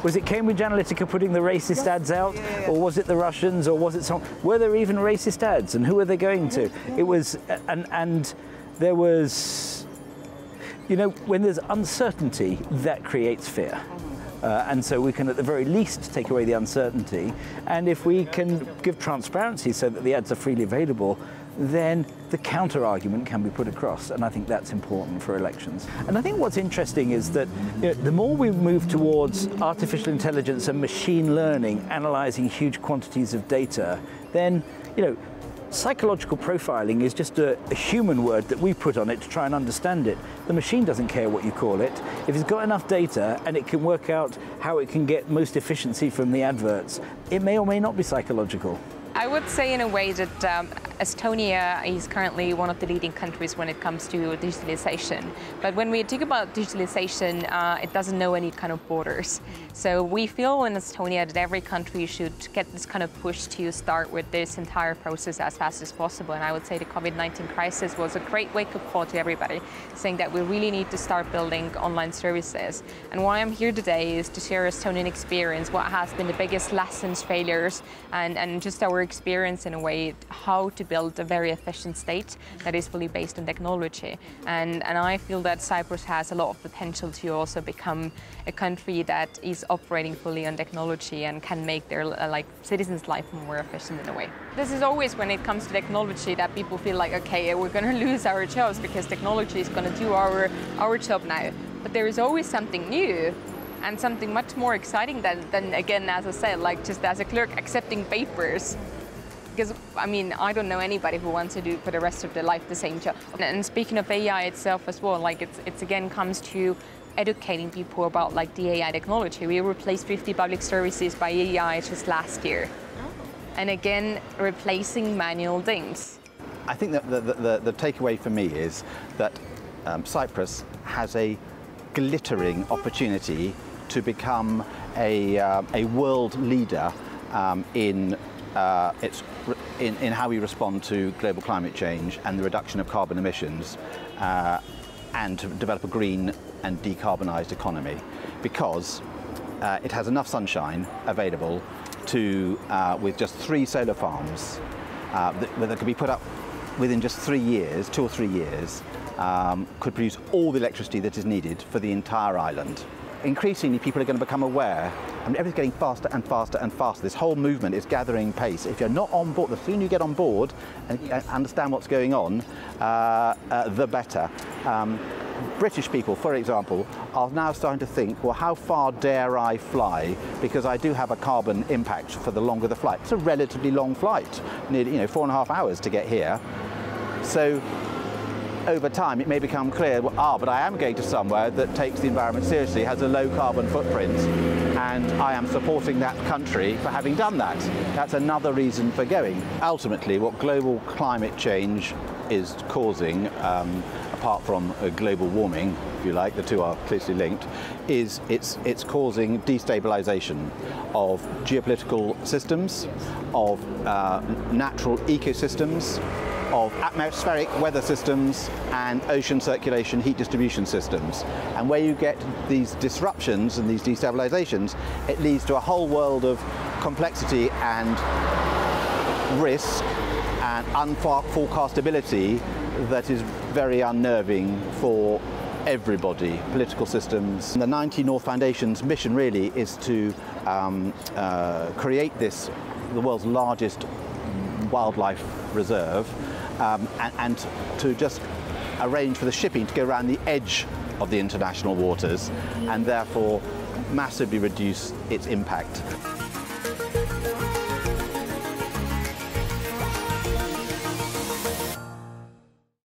Was it Cambridge Analytica putting the racist ads out, or was it the Russians, or was it some? Were there even racist ads, and who are they going to? It was, and there was, you know, when there's uncertainty, that creates fear. And so we can at the very least take away the uncertainty, and if we can give transparency so that the ads are freely available, then the counter argument can be put across, and I think that's important for elections. And I think what's interesting is that, you know, the more we move towards artificial intelligence and machine learning, analysing huge quantities of data, then, you know, psychological profiling is just a human word that we put on it to try and understand it. The machine doesn't care what you call it. If it's got enough data and it can work out how it can get most efficiency from the adverts, it may or may not be psychological. I would say in a way that Estonia is currently one of the leading countries when it comes to digitalization. But when we talk about digitalization, it doesn't know any kind of borders. So we feel in Estonia that every country should get this kind of push to start with this entire process as fast as possible. And I would say the COVID-19 crisis was a great wake-up call to everybody, saying that we really need to start building online services. And why I'm here today is to share Estonian experience, what has been the biggest lessons, failures, and just our experience in a way how to build a very efficient state that is fully based on technology. And I feel that Cyprus has a lot of potential to also become a country that is operating fully on technology and can make their citizens' life more efficient in a way. This is always when it comes to technology that people feel like, okay, we're going to lose our jobs because technology is going to do our job now. But there is always something new and something much more exciting than again, as I said, like just as a clerk accepting papers. Because, I mean, I don't know anybody who wants to do for the rest of their life the same job. And speaking of AI itself as well, like it's again comes to educating people about like the AI technology. We replaced 50 public services by AI just last year. And again, replacing manual things. I think that the takeaway for me is that Cyprus has a glittering opportunity to become a world leader in how we respond to global climate change and the reduction of carbon emissions, and to develop a green and decarbonised economy, because it has enough sunshine available to, with just 3 solar farms that could be put up within just 3 years, 2 or 3 years, could produce all the electricity that is needed for the entire island. Increasingly, people are going to become aware, and everything's getting faster and faster and faster. This whole movement is gathering pace. If you're not on board, the sooner you get on board and understand what's going on, the better. British people, for example, are now starting to think, well, how far dare I fly? Because I do have a carbon impact for the longer the flight. It's a relatively long flight, nearly 4.5 hours to get here. So over time, it may become clear, but I am going to somewhere that takes the environment seriously, has a low carbon footprint, and I am supporting that country for having done that. That's another reason for going. Ultimately, what global climate change is causing, apart from global warming, if you like, the two are closely linked, is it's causing destabilization of geopolitical systems, of natural ecosystems, of atmospheric weather systems and ocean circulation heat distribution systems. And where you get these disruptions and these destabilizations, it leads to a whole world of complexity and risk and unforecastability that is very unnerving for everybody, political systems. The 90 North Foundation's mission really is to create the world's largest wildlife reserve, and to just arrange for the shipping to go around the edge of the international waters and therefore massively reduce its impact.